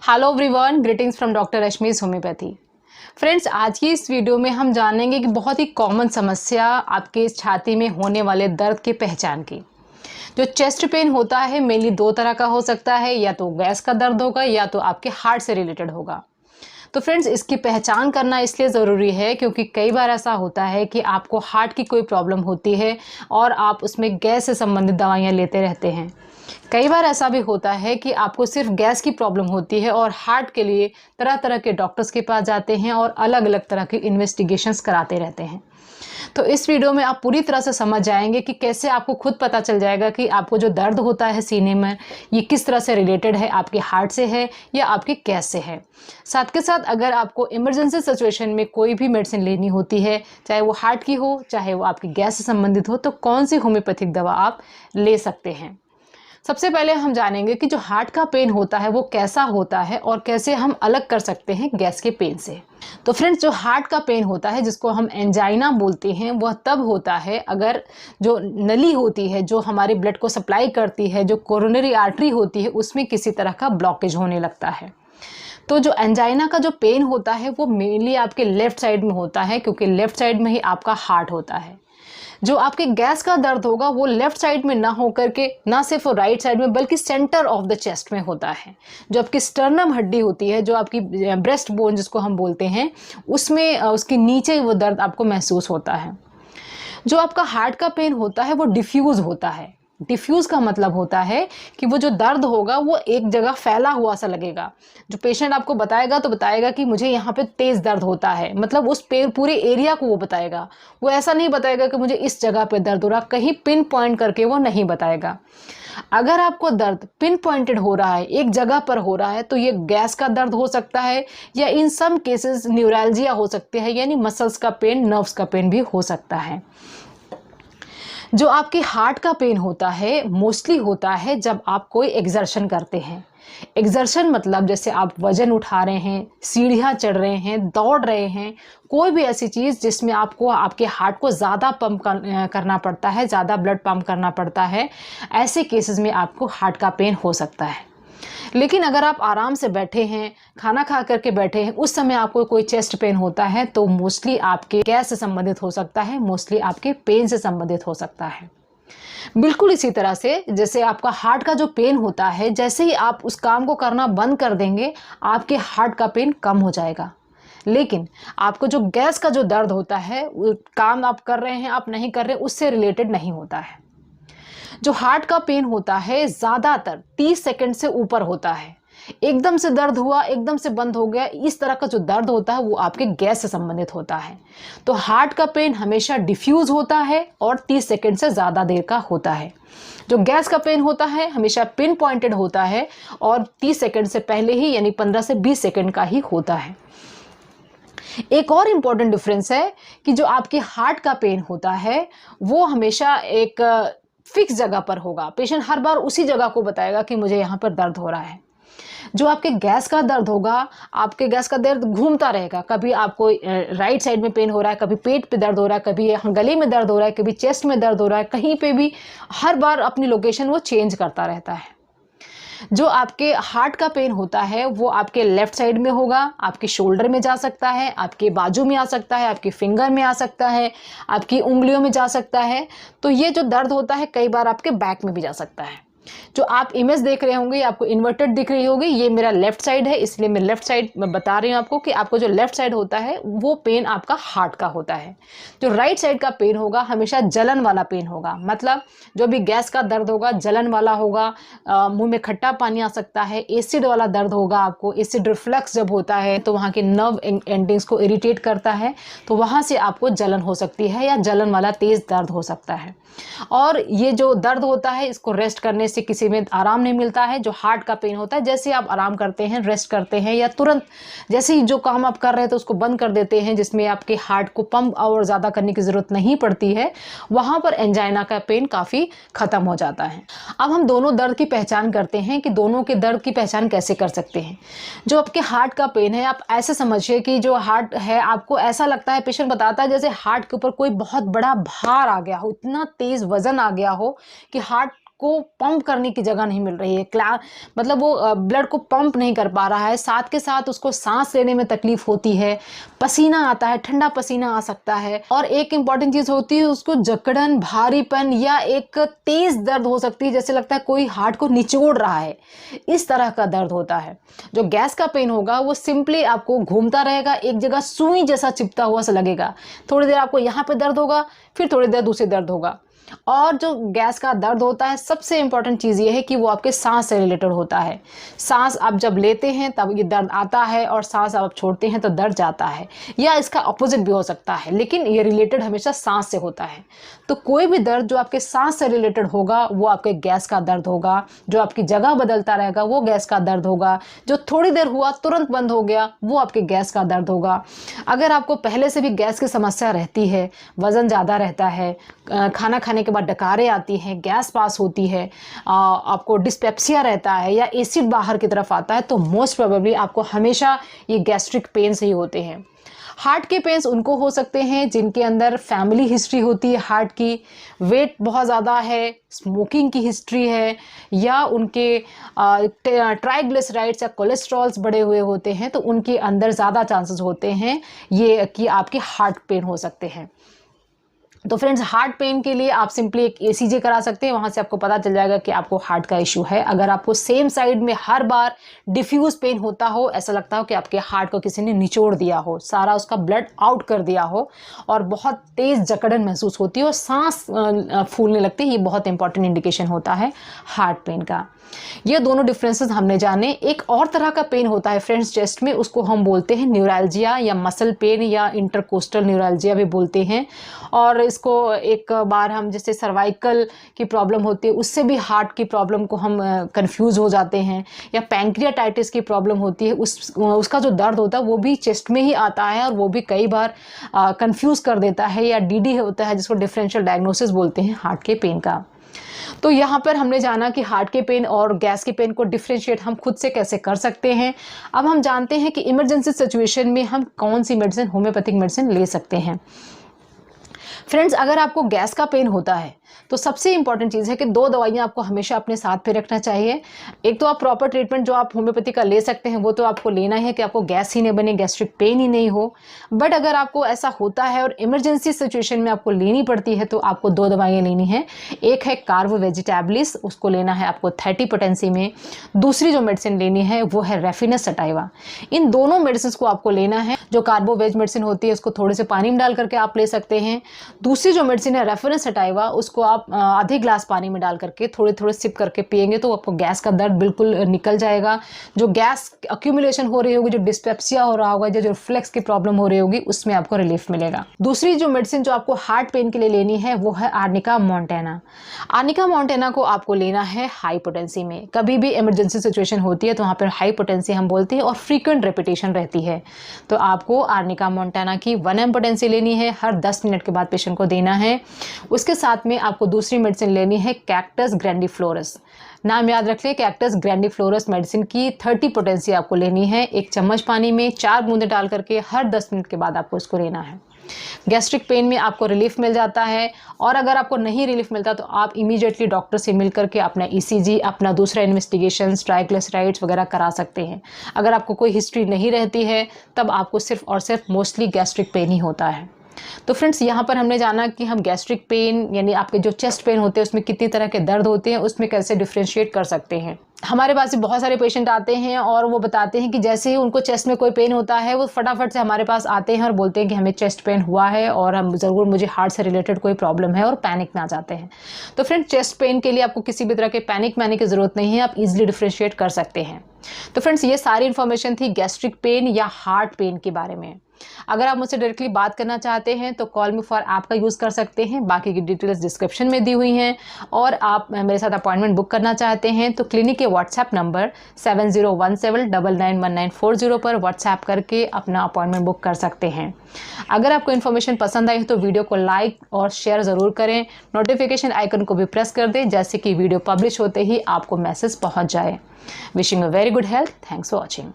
Hello everyone, greetings from doctor Rashmi's homeopathy. Friends, आज की इस वीडियो में हम जानेंगे कि बहुत ही कॉमन समस्या आपके छाती में होने वाले दर्द की पहचान की। जो चेस्ट पेन होता है मेनली दो तरह का हो सकता है, या तो गैस का दर्द होगा या तो आपके हार्ट से रिलेटेड होगा। तो फ्रेंड्स, इसकी पहचान करना इसलिए ज़रूरी है क्योंकि कई बार ऐसा होता है कि आपको हार्ट की कोई प्रॉब्लम होती है और आप उसमें गैस से संबंधित दवाइयाँ लेते रहते हैं। कई बार ऐसा भी होता है कि आपको सिर्फ गैस की प्रॉब्लम होती है और हार्ट के लिए तरह तरह के डॉक्टर्स के पास जाते हैं और अलग अलग तरह के इन्वेस्टिगेशंस कराते रहते हैं। तो इस वीडियो में आप पूरी तरह से समझ जाएंगे कि कैसे आपको खुद पता चल जाएगा कि आपको जो दर्द होता है सीने में, ये किस तरह से रिलेटेड है, आपके हार्ट से है या आपके गैस से है। साथ के साथ अगर आपको इमरजेंसी सिचुएशन में कोई भी मेडिसिन लेनी होती है, चाहे वो हार्ट की हो चाहे वो आपकी गैस से संबंधित हो, तो कौन सी होम्योपैथिक दवा आप ले सकते हैं। सबसे पहले हम जानेंगे कि जो हार्ट का पेन होता है वो कैसा होता है और कैसे हम अलग कर सकते हैं गैस के पेन से। तो फ्रेंड्स, जो हार्ट का पेन होता है जिसको हम एंजाइना बोलते हैं, वह तब होता है अगर जो नली होती है जो हमारे ब्लड को सप्लाई करती है, जो कोरोनरी आर्टरी होती है, उसमें किसी तरह का ब्लॉकेज होने लगता है। तो जो एंजाइना का जो पेन होता है वो मेनली आपके लेफ्ट साइड में होता है, क्योंकि लेफ्ट साइड में ही आपका हार्ट होता है। जो आपके गैस का दर्द होगा वो लेफ्ट साइड में ना होकर के ना सिर्फ राइट साइड में बल्कि सेंटर ऑफ द चेस्ट में होता है। जो आपकी स्टर्नम हड्डी होती है, जो आपकी ब्रेस्ट बोन जिसको हम बोलते हैं, उसमें उसके नीचे वो दर्द आपको महसूस होता है। जो आपका हार्ट का पेन होता है वो डिफ्यूज़ होता है। डिफ्यूज़ का मतलब होता है कि वो जो दर्द होगा वो एक जगह फैला हुआ सा लगेगा। जो पेशेंट आपको बताएगा तो बताएगा कि मुझे यहाँ पे तेज़ दर्द होता है, मतलब उस पूरे एरिया को वो बताएगा। वो ऐसा नहीं बताएगा कि मुझे इस जगह पे दर्द हो रहा, कहीं पिन पॉइंट करके वो नहीं बताएगा। अगर आपको दर्द पिन पॉइंटेड हो रहा है, एक जगह पर हो रहा है, तो ये गैस का दर्द हो सकता है या इन सम केसेस न्यूरैल्जिया हो सकते हैं, यानी मसल्स का पेन, नर्व्स का पेन भी हो सकता है। जो आपके हार्ट का पेन होता है मोस्टली होता है जब आप कोई एक्सर्शन करते हैं। एक्सर्शन मतलब जैसे आप वजन उठा रहे हैं, सीढ़ियाँ चढ़ रहे हैं, दौड़ रहे हैं, कोई भी ऐसी चीज़ जिसमें आपको आपके हार्ट को ज़्यादा पंप करना पड़ता है, ज़्यादा ब्लड पंप करना पड़ता है, ऐसे केसेस में आपको हार्ट का पेन हो सकता है। लेकिन अगर आप आराम से बैठे हैं, खाना खा करके बैठे हैं, उस समय आपको कोई चेस्ट पेन होता है, तो मोस्टली आपके गैस से संबंधित हो सकता है, मोस्टली आपके पेन से संबंधित हो सकता है। बिल्कुल इसी तरह से जैसे आपका हार्ट का जो पेन होता है, जैसे ही आप उस काम को करना बंद कर देंगे, आपके हार्ट का पेन कम हो जाएगा। लेकिन आपको जो गैस का जो दर्द होता है, वो काम आप कर रहे हैं, आप नहीं कर रहे, उससे रिलेटेड नहीं होता है। जो हार्ट का पेन होता है ज़्यादातर 30 सेकंड से ऊपर होता है। एकदम से दर्द हुआ, एकदम से बंद हो गया, इस तरह का जो दर्द होता है वो आपके गैस से संबंधित होता है। तो हार्ट का पेन हमेशा डिफ्यूज होता है और 30 सेकंड से ज़्यादा देर का होता है। जो गैस का पेन होता है हमेशा पिन पॉइंटेड होता है और 30 सेकंड से पहले ही, यानी 15 से 20 सेकंड का ही होता है। एक और इम्पॉर्टेंट डिफरेंस है कि जो आपके हार्ट का पेन होता है वो हमेशा एक फिक्स जगह पर होगा। पेशेंट हर बार उसी जगह को बताएगा कि मुझे यहाँ पर दर्द हो रहा है। जो आपके गैस का दर्द होगा, आपके गैस का दर्द घूमता रहेगा। कभी आपको राइट साइड में पेन हो रहा है, कभी पेट पे दर्द हो रहा है, कभी गले में दर्द हो रहा है, कभी चेस्ट में दर्द हो रहा है, कहीं पे भी हर बार अपनी लोकेशन वो चेंज करता रहता है। जो आपके हार्ट का पेन होता है वो आपके लेफ्ट साइड में होगा, आपके शोल्डर में जा सकता है, आपके बाजू में आ सकता है, आपके फिंगर में आ सकता है, आपकी उंगलियों में जा सकता है। तो ये जो दर्द होता है कई बार आपके बैक में भी जा सकता है। जो आप इमेज देख रहे होंगे आपको इन्वर्टेड दिख रही होगी, ये मेरा लेफ्ट साइड है, इसलिए मैं लेफ्ट साइड में बता रही हूँ आपको कि आपको जो लेफ्ट साइड होता है वो पेन आपका हार्ट का होता है। जो राइट साइड का पेन होगा हमेशा जलन वाला पेन होगा, मतलब जो भी गैस का दर्द होगा जलन वाला होगा, मुंह में खट्टा पानी आ सकता है, एसिड वाला दर्द होगा। आपको एसिड रिफ्लक्स जब होता है तो वहाँ के नर्व एंडिंग्स को इरिटेट करता है, तो वहाँ से आपको जलन हो सकती है या जलन वाला तेज दर्द हो सकता है। और ये जो दर्द होता है इसको रेस्ट करने से किसी में आराम नहीं मिलता है। जो हार्ट का पेन होता है जैसे आप आराम करते हैं, रेस्ट करते हैं, या तुरंत जैसे ही जो काम आप कर रहे हैं तो उसको बंद कर देते हैं, जिसमें आपके हार्ट को पंप और ज़्यादा करने की ज़रूरत नहीं पड़ती है, वहाँ पर एंजाइना का पेन काफ़ी ख़त्म हो जाता है। अब हम दोनों दर्द की पहचान करते हैं कि दोनों के दर्द की पहचान कैसे कर सकते हैं। जो आपके हार्ट का पेन है, आप ऐसे समझिए कि जो हार्ट है आपको ऐसा लगता है, पेशेंट बताता है जैसे हार्ट के ऊपर कोई बहुत बड़ा भार आ गया हो, इतना तेज़ वजन आ गया हो कि हार्ट को पंप करने की जगह नहीं मिल रही है, मतलब वो ब्लड को पंप नहीं कर पा रहा है, साथ के साथ उसको सांस लेने में तकलीफ होती है, पसीना आता है, ठंडा पसीना आ सकता है। और एक इम्पॉर्टेंट चीज़ होती है, उसको जकड़न, भारीपन या एक तेज दर्द हो सकती है, जैसे लगता है कोई हार्ट को निचोड़ रहा है, इस तरह का दर्द होता है। जो गैस का पेन होगा वो सिंपली आपको घूमता रहेगा, एक जगह सुई जैसा चिपटा हुआ सा लगेगा। थोड़ी देर आपको यहाँ पे दर्द होगा, फिर थोड़ी देर दूसरी दर्द होगा। और जो गैस का दर्द होता है, सबसे इंपॉर्टेंट चीज़ ये है कि वो आपके सांस से रिलेटेड होता है। सांस आप जब लेते हैं तब ये दर्द आता है, और सांस आप छोड़ते हैं तो दर्द जाता है, या इसका अपोजिट भी हो सकता है, लेकिन ये रिलेटेड हमेशा सांस से होता है। तो कोई भी दर्द जो आपके सांस से रिलेटेड होगा वो आपके गैस का दर्द होगा। जो आपकी जगह बदलता रहेगा वो गैस का दर्द होगा। जो थोड़ी देर हुआ तुरंत बंद हो गया वो आपके गैस का दर्द होगा। अगर आपको पहले से भी गैस की समस्या रहती है, वज़न ज़्यादा रहता है, खाना खाने के बाद डकारें आती हैं, गैस पास होती है, आपको डिस्पेप्सिया रहता है, या एसिड बाहर की तरफ आता है, तो मोस्ट प्रोबेबली आपको हमेशा ये गैस्ट्रिक पेन्स ही होते हैं। हार्ट के पेन्स उनको हो सकते हैं जिनके अंदर फैमिली हिस्ट्री होती है हार्ट की, वेट बहुत ज़्यादा है, स्मोकिंग की हिस्ट्री है, या उनके ट्राइग्लिसराइड्स या कोलेस्ट्रॉल्स बढ़े हुए होते हैं, तो उनके अंदर ज़्यादा चांसेस होते हैं ये कि आपके हार्ट पेन हो सकते हैं। तो फ्रेंड्स, हार्ट पेन के लिए आप सिंपली एक ECG करा सकते हैं, वहाँ से आपको पता चल जाएगा कि आपको हार्ट का इशू है। अगर आपको सेम साइड में हर बार डिफ्यूज पेन होता हो, ऐसा लगता हो कि आपके हार्ट को किसी ने निचोड़ दिया हो, सारा उसका ब्लड आउट कर दिया हो, और बहुत तेज़ जकड़न महसूस होती है और सांस फूलने लगती है, ये बहुत इंपॉर्टेंट इंडिकेशन होता है हार्ट पेन का। ये दोनों डिफरेंसेस हमने जाने। एक और तरह का पेन होता है फ्रेंड्स चेस्ट में, उसको हम बोलते हैं न्यूरैल्जिया या मसल पेन या इंटरकोस्टल न्यूरैल्जिया भी बोलते हैं। और इसको एक बार हम जैसे सर्वाइकल की प्रॉब्लम होती है उससे भी हार्ट की प्रॉब्लम को हम कंफ्यूज हो जाते हैं, या पैंक्रियाटाइटिस की प्रॉब्लम होती है उसका जो दर्द होता है वो भी चेस्ट में ही आता है, और वो भी कई बार कंफ्यूज कर देता है, या DD होता है जिसको डिफरेंशियल डायग्नोसिस बोलते हैं हार्ट के पेन का। तो यहाँ पर हमने जाना कि हार्ट के पेन और गैस के पेन को डिफ्रेंशिएट हम खुद से कैसे कर सकते हैं। अब हम जानते हैं कि इमरजेंसी सिचुएशन में हम कौन सी मेडिसिन, होम्योपैथिक मेडिसिन ले सकते हैं। फ्रेंड्स, अगर आपको गैस का पेन होता है तो सबसे इंपॉर्टेंट चीज़ है कि 2 दवाइयाँ आपको हमेशा अपने साथ पे रखना चाहिए। एक तो आप प्रॉपर ट्रीटमेंट जो आप होम्योपैथी का ले सकते हैं वो तो आपको लेना है कि आपको गैस ही नहीं बने, गैस्ट्रिक पेन ही नहीं हो। बट अगर आपको ऐसा होता है और इमरजेंसी सिचुएशन में आपको लेनी पड़ती है तो आपको 2 दवाइयाँ लेनी है। एक है कार्बो वेजिटेबलिस, उसको लेना है आपको 30 पोटेंसी में। दूसरी जो मेडिसिन लेनी है वो है रेफिनस सटाइवा। इन दोनों मेडिसिन को आपको लेना है। जो कार्बो वेज मेडिसिन होती है उसको थोड़े से पानी में डाल करके आप ले सकते हैं। दूसरी जो मेडिसिन है रेफिनस सटाइवा, उसको आप आधे ग्लास पानी में डाल करके थोड़े थोड़े सिप करके पिएंगे तो आपको गैस का दर्द बिल्कुल निकल जाएगा। जो गैस अक्यूमुलेशन हो रही होगी, जो डिस्पेप्सिया हो रहा होगा, जो रिफ्लेक्स की प्रॉब्लम हो रही होगी, उसमें आपको रिलीफ मिलेगा। दूसरी जो मेडिसिन जो आपको हार्ट पेन के लिए लेनी है वो है आर्निका मॉन्टेना। आर्निका मॉन्टेना को आपको लेना है हाई पोटेंसी में। कभी भी इमरजेंसी सिचुएशन होती है तो वहाँ पर हाई पोटेंसी हम बोलते हैं और फ्रीक्वेंट रेपिटेशन रहती है, तो आपको आर्निका मॉन्टेना की 1 mg पोटेंसी लेनी है, हर 10 मिनट के बाद पेशेंट को देना है। उसके साथ में आपको दूसरी मेडिसिन लेनी है कैक्टस ग्रैंडिफ्लोरस। नाम याद रख लें, कैक्टस ग्रैंडिफ्लोरस मेडिसिन की 30 पोटेंसी आपको लेनी है। 1 चम्मच पानी में 4 बूंदे डाल करके हर 10 मिनट के बाद आपको इसको लेना है। गैस्ट्रिक पेन में आपको रिलीफ मिल जाता है, और अगर आपको नहीं रिलीफ मिलता तो आप इमीडिएटली डॉक्टर से मिल करके अपना ECG, अपना दूसरा इन्वेस्टिगेशन, ट्राइग्लिसराइड्स वगैरह करा सकते हैं। अगर आपको कोई हिस्ट्री नहीं रहती है तब आपको सिर्फ और सिर्फ मोस्टली गैस्ट्रिक पेन ही होता है। तो फ्रेंड्स, यहाँ पर हमने जाना कि हम गैस्ट्रिक पेन यानी आपके जो चेस्ट पेन होते हैं उसमें कितनी तरह के दर्द होते हैं, उसमें कैसे डिफ्रेंशिएट कर सकते हैं। हमारे पास बहुत सारे पेशेंट आते हैं और वो बताते हैं कि जैसे ही उनको चेस्ट में कोई पेन होता है वो फटाफट से हमारे पास आते हैं और बोलते हैं कि हमें चेस्ट पेन हुआ है और हम ज़रूर मुझे हार्ट से रिलेटेड कोई प्रॉब्लम है, और पैनिक में आ जाते हैं। तो फ्रेंड, चेस्ट पेन के लिए आपको किसी भी तरह के पैनिक में आने की ज़रूरत नहीं है, आप इजीली डिफ्रेंशिएट कर सकते हैं। तो फ्रेंड्स, ये सारी इन्फॉर्मेशन थी गैस्ट्रिक पेन या हार्ट पेन के बारे में। अगर आप मुझसे डायरेक्टली बात करना चाहते हैं तो कॉल मी फॉर ऐप का यूज़ कर सकते हैं, बाकी की डिटेल्स डिस्क्रिप्शन में दी हुई हैं। और आप मेरे साथ अपॉइंटमेंट बुक करना चाहते हैं तो क्लिनिक के व्हाट्सएप नंबर 7017991940 पर व्हाट्सएप करके अपना अपॉइंटमेंट बुक कर सकते हैं। अगर आपको इन्फॉर्मेशन पसंद आई तो वीडियो को लाइक और शेयर ज़रूर करें, नोटिफिकेशन आइकन को भी प्रेस कर दें जैसे कि वीडियो पब्लिश होते ही आपको मैसेज पहुँच जाए। Wishing a very good health. Thanks for watching.